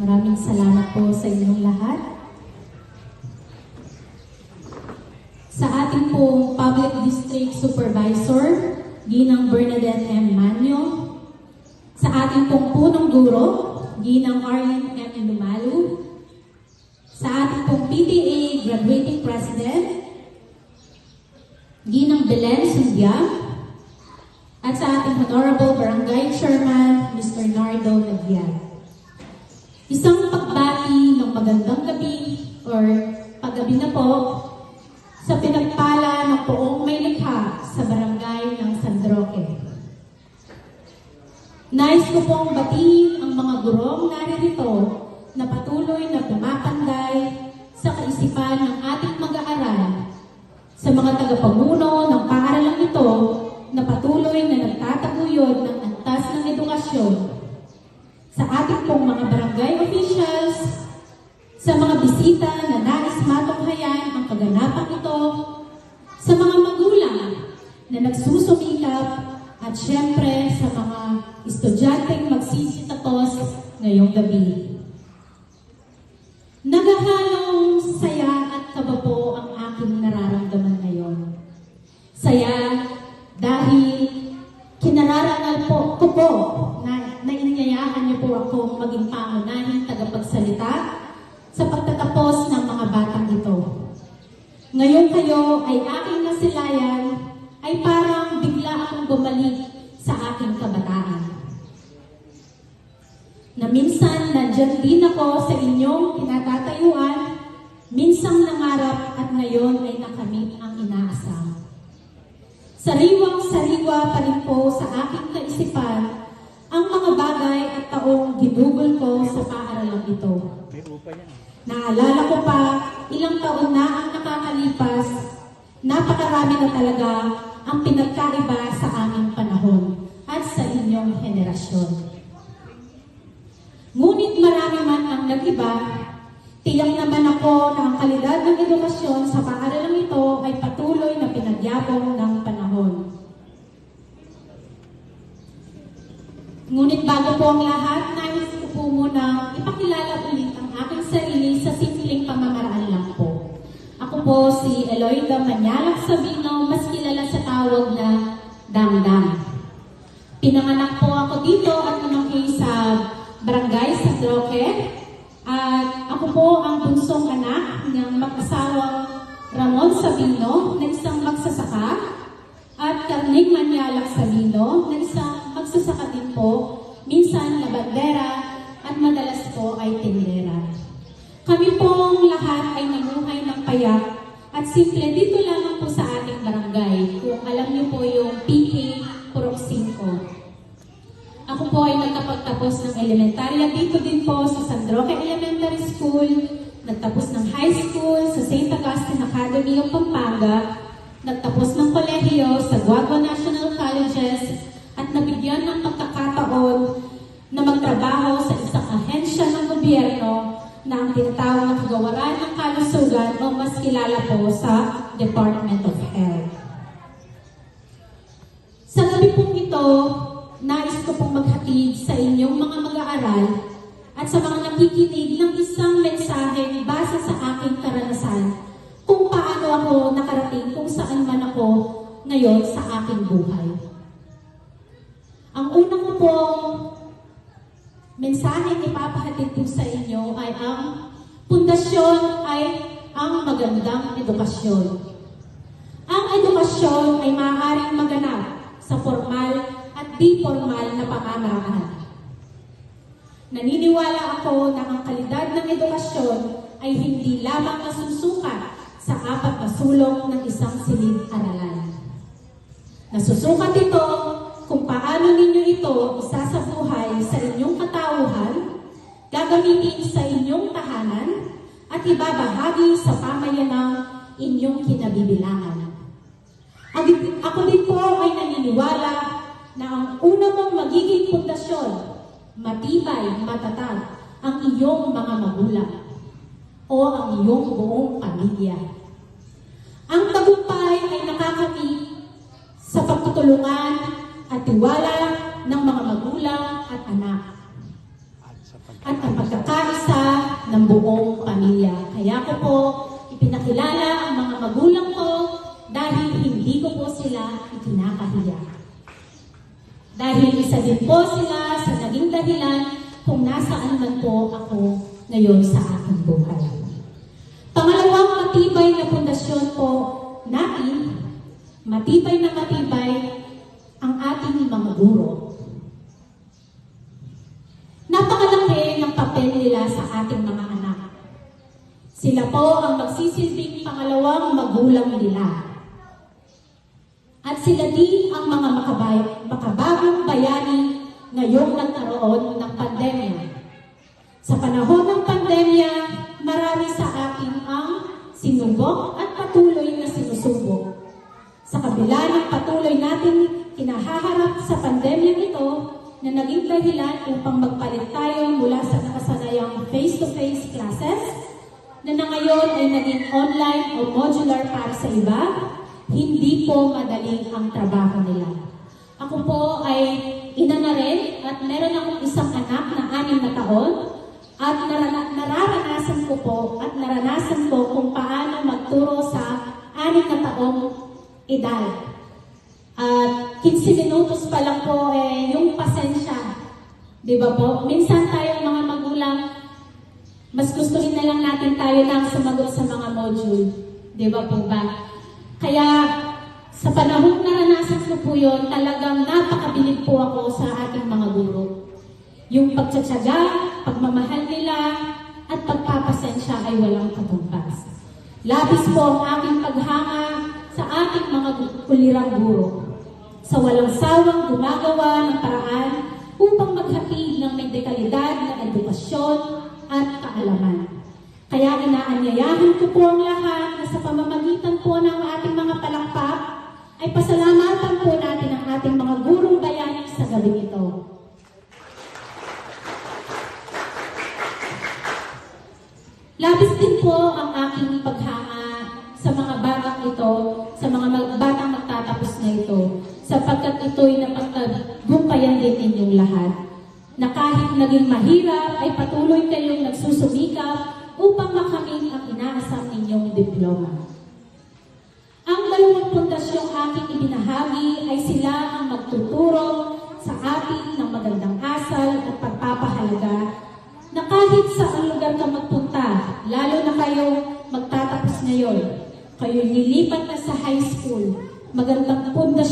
Maraming salamat po sa inyong lahat. Sa ating pong Public District Supervisor, Ginang Bernadette M. Manyo. Sa ating pong punong guro, Ginang Arlene M. Lumalu. Sa ating pong PTA Graduating President, Ginang Belen Sundia. At sa ating Honorable Barangay Chairman, Mr. Nardo Nagyan. Isang pagbati ng magandang gabi or paggabi na po sa pinagpala ng poong may likha sa barangay ng San Roque. Nais ko pong batiin ang mga gurong naririto na patuloy na pumapanday sa kaisipan ng ating mag-aaral, sa mga tagapamuno ng paaralang ito na patuloy na nagtataguyod ng antas ng edukasyon, sa ating pong mga barangay officials, sa mga bisita na nais matunghayan ang kaganapang ito, sa mga magulang na nagsusumikap, at syempre sa mga estudyanteng magsisitapos ngayong gabi. Naghahalong saya at kaba po ang aking nararamdaman ngayon. Saya dahil kinararangal ko po na inayayahan niyo po akong maging pangunahing tagapagsalita sa pagtatapos ng mga batang ito. Ngayon kayo ay aking nasilayan, ay parang bigla akong bumalik sa aking kabataan. Na minsan nandyan din ako sa inyong kinatatayuan, minsang nangarap at ngayon ay nakamit ang inaasam. Sariwang-sariwa pa rin po sa aking kaisipan ang mga bagay at taong ginugol ko sa paaralang ito. Naalala ko pa, ilang taon na ang nakakalipas, napakarami na talaga ang pinagkaiba sa aming panahon at sa inyong henerasyon. Ngunit marami man ang nag-iba, tiyak naman ako na ang kalidad ng edukasyon sa paaralang ito ay patuloy na pinagyabong ng panahon. Ngunit bago po ang lahat, nais ko po muna ipakilala ulit ang aking sarili sa simpleng pamamaraan lang po. Ako po si Eloida Manyalak Sabino, mas kilala sa tawag na Damdam. Pinanganak po ako dito at lumaki sa Barangay San Roque. At ako po ang bunsong anak ng mag-asawang Ramon Sabino na isang magsasaka at Carning Manyalak Sabino na isang magsasaka din po, minsan labandera at madalas po ay tindera. Kami pong lahat ay namuhay ng payak at simple dito lamang po sa ating barangay. Kung alam niyo po yung PK Purok 5. Ako po ay nagkapagtapos ng elementarya dito din po sa San Roque Elementary School, nagtapos ng high school sa St. Augustine Academy of Pampanga, nagtapos ng kolehiyo sa Guagua National Colleges, at nabigyan ng pagkakataon na magtrabaho sa isang ahensya ng gobyerno na ang tinatawag na Kagawaran ng Kalusugan o mas kilala po sa Department of Health. Sa gabi pong ito, nais ko pong maghatid sa inyong mga mag-aaral at sa mga nakikinig ng isang mensahe base sa aking karanasan kung paano ako nakarating kung saan man ako ngayon sa aking buhay. Ang unang ko pong mensahe ipapahatid ko sa inyo ay ang pundasyon ay ang magandang edukasyon. Ang edukasyon ay maaaring maganap sa formal at di formal na pamamaraan. Naniniwala ako na ang kalidad ng edukasyon ay hindi lamang nasusukat sa 4 na sulong ng isang silid-aralan. Nasusukat ito kung paano ninyo ito isasabuhay sa inyong katauhan, gagamitin sa inyong tahanan, at ibabahagi sa pamayanang inyong kinabibilangan. Ako din po ay naniniwala na ang una mong magiging pundasyon, matibay, matatag, ang iyong mga magulang o ang iyong buong pamilya. Ang tagumpay ay nakakamit sa pagtutulungan at tiwala ng mga magulang at anak. At ang pagkakataon pagkakaisa ng buong pamilya. Kaya ko po ipinakilala ang mga magulang ko dahil hindi ko po sila ikinakahiya. Dahil isa din po sila sa naging dahilan kung nasaan man po ako ngayon sa aking buhay. Pangalawang matibay na pundasyon po natin, matibay na matibay ang ating mga guro. Napakalaki ng papel nila sa ating mga anak. Sila po ang magsisilbing pangalawang magulang nila. At sila din ang mga makabagong bayani ngayong nagkaroon ng pandemya. Sa panahon ng pandemya, marami sa atin ang sinubok at patuloy na sinusubok. Sa kabila ng patuloy natin kinahaharap sa pandemya ito na naging dahilan upang magpalit tayo mula sa nakasanayang face-to-face classes na ngayon ay naging online o modular para sa iba, hindi po madaling ang trabaho nila. Ako po ay ina na rin at meron akong isang anak na 6 na taon at nararanasan ko kung paano magturo sa 6 na taong edad. At 15 minutos pa lang po yung pasensya. Di ba po? Minsan tayong mga magulang, mas gustuhin na lang natin tayo lang sumagot sa mga module. Di ba po ba? Kaya sa panahon naranasan ko po yun, talagang napakabilib po ako sa ating mga guro. Yung pagtsatsaga, pagmamahal nila, at pagpapasensya ay walang katumbas. Labis po ang aking paghanga sa ating mga kulirang guro. Sa walang sawang gumagawa ng paraan upang maghatid ng may dekalidad na edukasyon at kaalaman. Kaya inaanyayahan ko po ang lahat na sa pamamagitan po ng ating mga palakpak ay pasalamatan po natin ang ating mga gurong bayani sa gabing ito. Labis din po ang aking paghanga sa mga batang ito, sa mga batang magtatapos na ito, sapagkat ito'y napagtagumpayan din ninyong lahat, na kahit naging mahirap ay patuloy kayong nagsusumikap upang makamit ang inaasam ninyong diploma. Ang dalawang pundasyong aking ibinahagi ay sila ang magtuturo sa atin ng magandang asal at pagpapahalaga na kahit sa ang lugar ka magpunta, lalo na kayo magtatapos ngayon, kayo nilipat na sa high school, magandang pundasyon